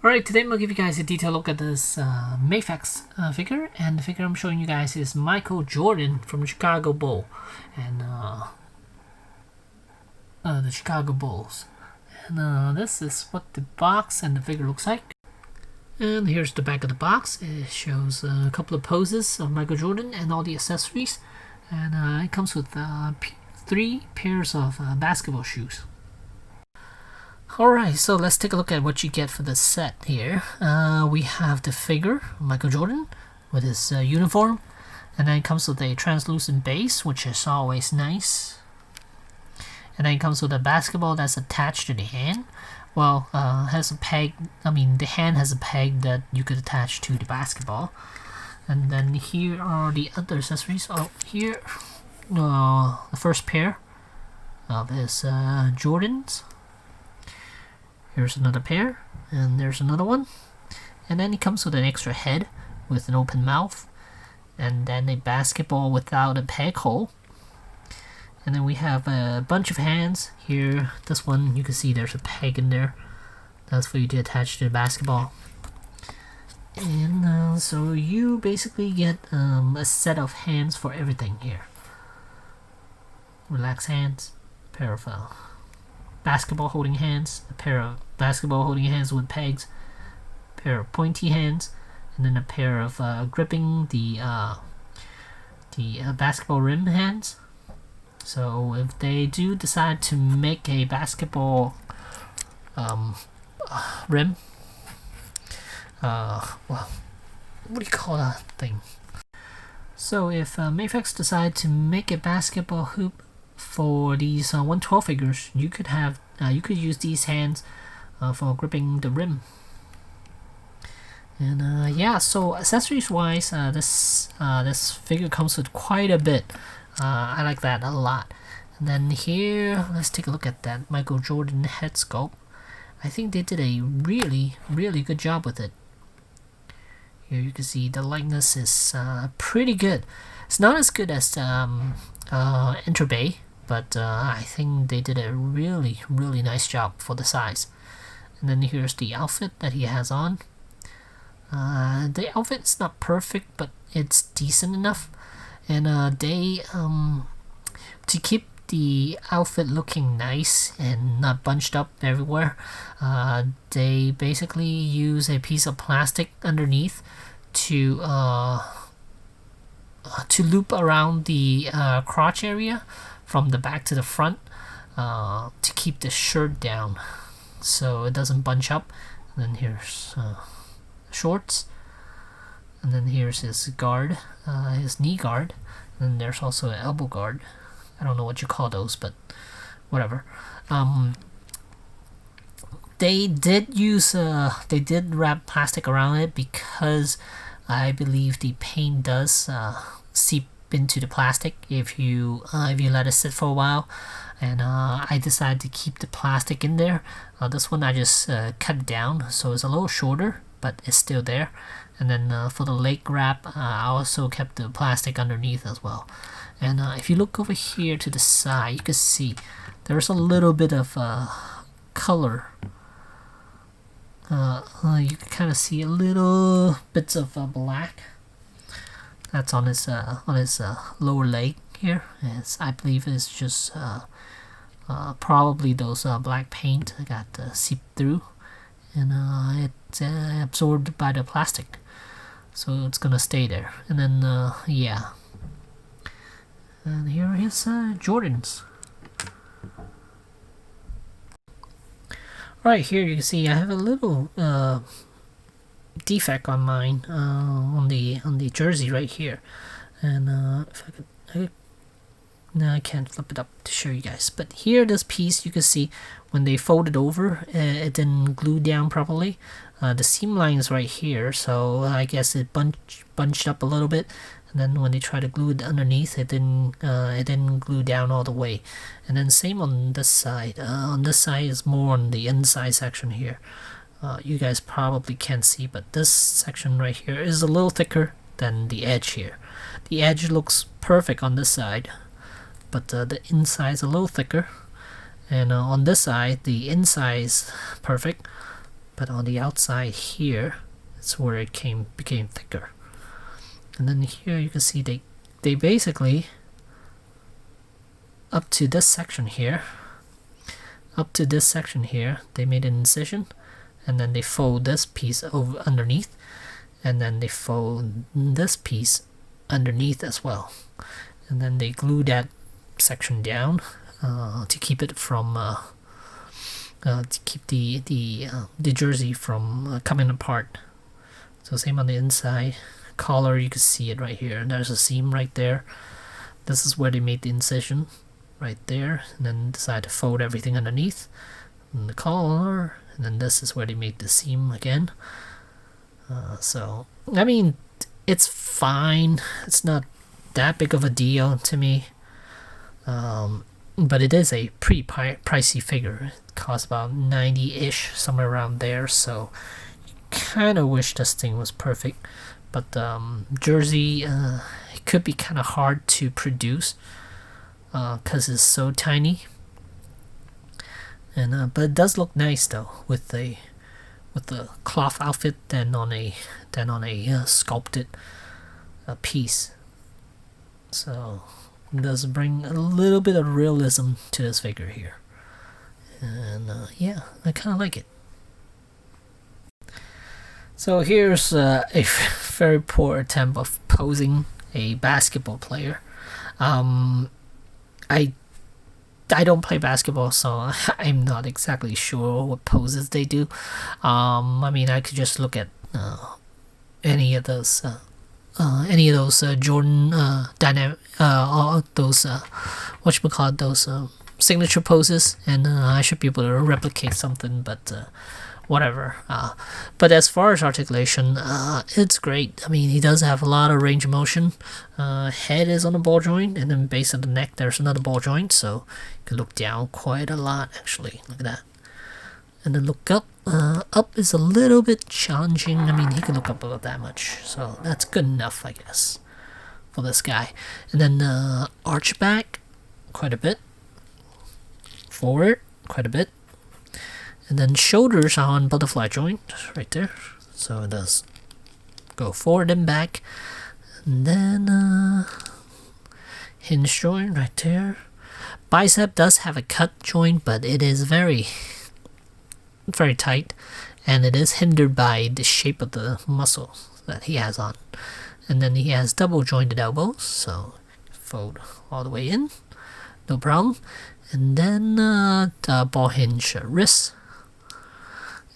Alright, today I'm going to give you guys a detailed look at this Mafex figure, and the figure I'm showing you guys is Michael Jordan from the Chicago Bull, and the Chicago Bulls. And this is what the box and the figure looks like. And here's the back of the box. It shows a couple of poses of Michael Jordan and all the accessories, and it comes with 3 pairs of basketball shoes. Alright, so let's take a look at what you get for the set here. We have the figure, Michael Jordan, with his uniform, and then it comes with a translucent base, which is always nice. And then it comes with a basketball that's attached to the hand. Well, has a peg, the hand has a peg that you could attach to the basketball. And then here are the other accessories. Oh, here, the first pair of his Jordans. Here's another pair, and there's another one. And then it comes with an extra head with an open mouth, and then a basketball without a peg hole. And then we have a bunch of hands. Here, this one, you can see there's a peg in there. That's for you to attach to the basketball. And so you basically get a set of hands for everything here. Relaxed hands, pair of basketball holding hands, a pair of basketball holding hands with pegs, a pair of pointy hands, and then a pair of gripping the basketball rim hands. So if they do decide to make a basketball rim, well, what do you call that thing? So if Mafex decide to make a basketball hoop for these 112 figures, you could use these hands for gripping the rim. And yeah, so accessories wise, this figure comes with quite a bit. I like that a lot. And then here, let's take a look at that Michael Jordan head sculpt. I think they did a really good job with it. Here you can see the likeness is pretty good. It's not as good as Interbay, but I think they did a really nice job for the size. And then here's the outfit that he has on. The outfit's not perfect, but it's decent enough. And to keep the outfit looking nice and not bunched up everywhere, they basically use a piece of plastic underneath to loop around the crotch area from the back to the front to keep the shirt down so it doesn't bunch up. And then here's shorts, and then here's his guard, his knee guard, and then there's also an elbow guard. I don't know what you call those, but whatever. They did wrap plastic around it because I believe the paint does seep into the plastic if you let it sit for a while. And I decided to keep the plastic in there. This one I just cut it down, so it's a little shorter, but it's still there. And then for the leg wrap, I also kept the plastic underneath as well. And if you look over here to the side, you can see there's a little bit of color. You can kind of see a little bits of black. That's on his lower leg here. I believe it's just probably those black paint that got seeped through, and it's absorbed by the plastic, so it's gonna stay there. And then yeah, and here are his Jordans. Right here you can see I have a little defect on mine, on the jersey right here. And if I could, no, I can't flip it up to show you guys, but here this piece you can see when they fold it over, it didn't glue down properly. The seam line is right here, so I guess it bunched up a little bit, and then when they try to glue it underneath, it didn't glue down all the way. And then same on this side. On this side is more on the inside section here. You guys probably can't see, but this section right here is a little thicker than the edge here. The edge looks perfect on this side, but the inside is a little thicker. And on this side, the inside is perfect, but on the outside here, it's where it became thicker. And then here you can see they basically, up to this section here, they made an incision, and then they fold this piece over underneath, and then they fold this piece underneath as well, and then they glue that section down to keep it from to keep the jersey from coming apart. So same on the inside. Collar, you can see it right here, and there's a seam right there. This is where they made the incision, right there, and then decide to fold everything underneath, and the collar, and then this is where they made the seam again. So I mean, it's fine. It's not that big of a deal to me, but it is a pretty pricey figure. It costs about 90-ish, somewhere around there. So kind of wish this thing was perfect, but jersey, it could be kind of hard to produce because it's so tiny. And but it does look nice though with the cloth outfit than on a sculpted piece. So it does bring a little bit of realism to this figure here, and yeah, I kind of like it. So here's a very poor attempt of posing a basketball player. I don't play basketball, so I'm not exactly sure what poses they do. I mean, I could just look at any of those Jordan dynamic, those whatchamacallit, those signature poses, and I should be able to replicate something, but whatever. But as far as articulation, it's great. I mean, he does have a lot of range of motion. Head is on a ball joint, and then base of the neck there's another ball joint, so you can look down quite a lot actually. Look at that. And then look up. Up is a little bit challenging. I mean, he can look up about that much, so that's good enough, I guess, for this guy. And then arch back quite a bit, forward quite a bit, and then shoulders are on butterfly joint right there, so it does go forward and back. And then hinge joint right there. Bicep does have a cut joint, but it is very tight, and it is hindered by the shape of the muscles that he has on. And then he has double jointed elbows, so fold all the way in, no problem. And then the ball hinge wrists.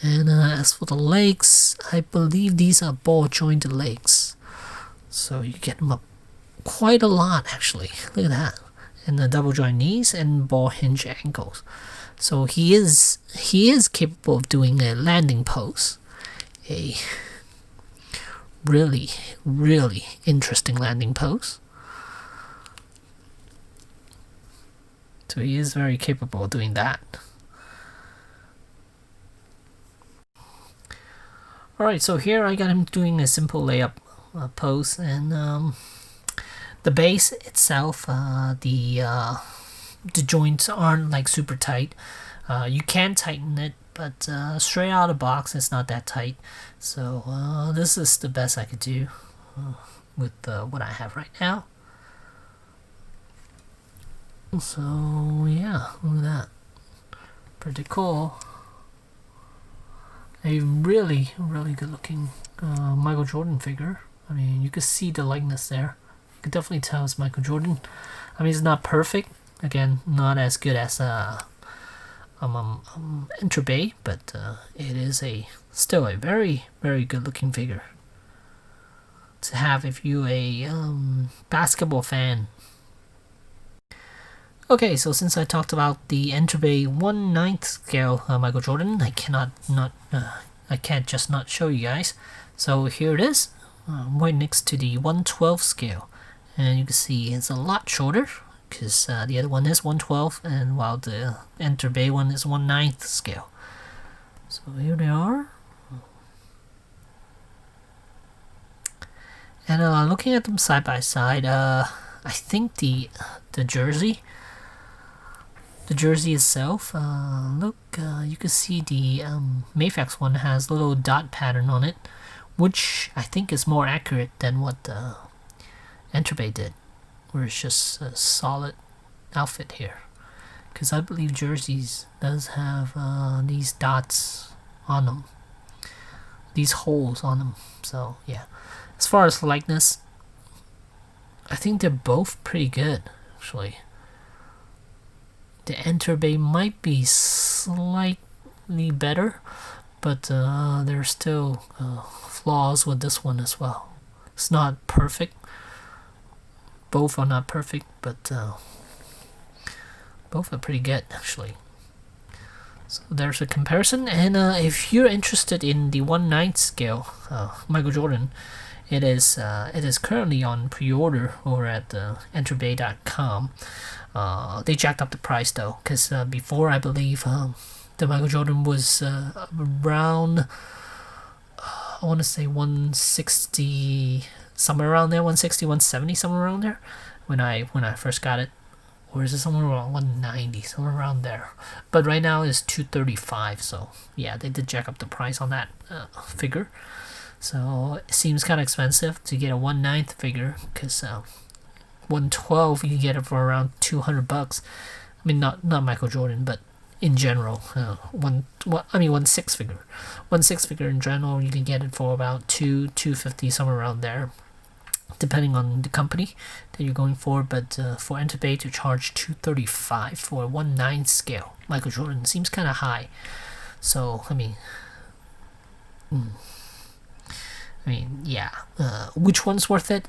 And as for the legs, I believe these are ball jointed legs, so you get them up quite a lot actually. Look at that. And the double joint knees and ball hinge ankles. So he is capable of doing a landing pose, a really interesting landing pose. So he is very capable of doing that. Alright, so here I got him doing a simple layup pose, and the base itself, the joints aren't like super tight. You can tighten it, but straight out of the box it's not that tight. So this is the best I could do with what I have right now. So yeah, look at that. Pretty cool. A really good looking Michael Jordan figure. I mean, you could see the likeness there. You could definitely tell it's Michael Jordan. I mean, it's not perfect. Again, not as good as Enter Bay, but it is still a very good looking figure to have if you're a basketball fan. Okay, so since I talked about the Enter Bay 1/9 scale Michael Jordan, I can't just not show you guys. So here it is, right next to the 1/12 scale, and you can see it's a lot shorter, because the other one is 1/12, and while the Enter Bay one is 1/9 scale. So here they are. And looking at them side by side, I think the jersey the jersey itself, look, you can see the Mafex one has a little dot pattern on it, which I think is more accurate than what Enterbay did, where it's just a solid outfit here. Because I believe jerseys does have these dots on them, these holes on them. So yeah, as far as likeness, I think they're both pretty good actually. The Enterbay might be slightly better, but there's still flaws with this one as well. It's not perfect. Both are not perfect, but both are pretty good actually. So there's a comparison, and if you're interested in the 1/9 scale Michael Jordan, it is currently on pre-order over at enterbay.com. They jacked up the price though, because before I believe the Michael Jordan was around I want to say 160, somewhere around there, 160, 170, somewhere around there when I first got it. Or is it somewhere around 190, somewhere around there? But right now it's 235, so yeah, they did jack up the price on that figure. So it seems kind of expensive to get a 1/9 figure, because 112 you can get it for around $200. I mean, not Michael Jordan, but in general, 1/6 figure. 1/6 figure in general, you can get it for about $250, somewhere around there, depending on the company that you're going for. But for Enterbay to charge $235 for a 1/9 scale Michael Jordan seems kind of high. So I mean, yeah. Which one's worth it?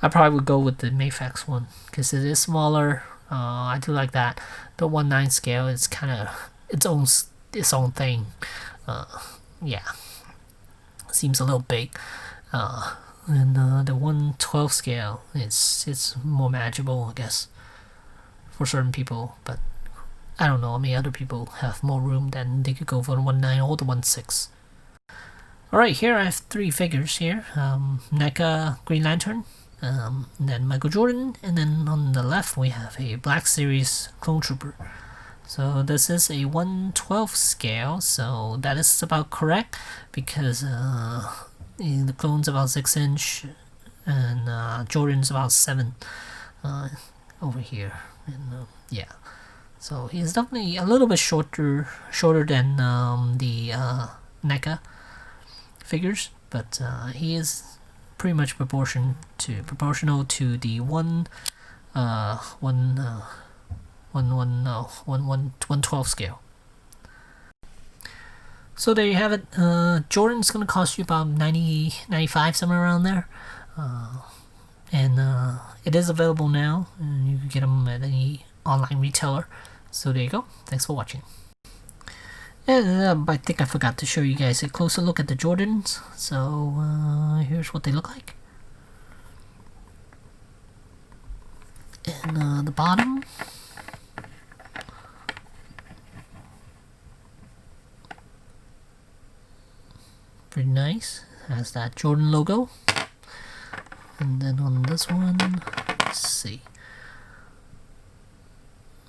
I probably would go with the Mafex one because it is smaller. I do like that. The 1/9 scale is kind of its own thing. Yeah, seems a little big. And the 1/12 scale, it's more manageable, I guess, for certain people. But I don't know. I mean, other people have more room, then they could go for the 1/9 or the 1/6. Alright, here I have 3 figures here. NECA Green Lantern, then Michael Jordan, and then on the left we have a Black Series Clone Trooper. So this is a 1/12 scale, so that is about correct, because the clone's about 6 inch and Jordan's about 7 over here. And yeah, so he's definitely a little bit shorter than the NECA figures, but he is pretty much proportional to the 1/12 scale. So there you have it. Jordan's gonna cost you about $90, $95, somewhere around there, and it is available now, and you can get them at any online retailer. So there you go. Thanks for watching. And I think I forgot to show you guys a closer look at the Jordans. So here's what they look like. And the bottom, pretty nice. Has that Jordan logo. And then on this one, let's see.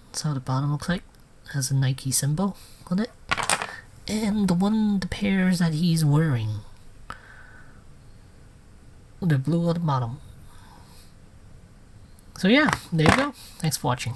That's how the bottom looks like. Has a Nike symbol on it. And the pairs that he's wearing, they're blue at the bottom. So yeah, there you go. Thanks for watching.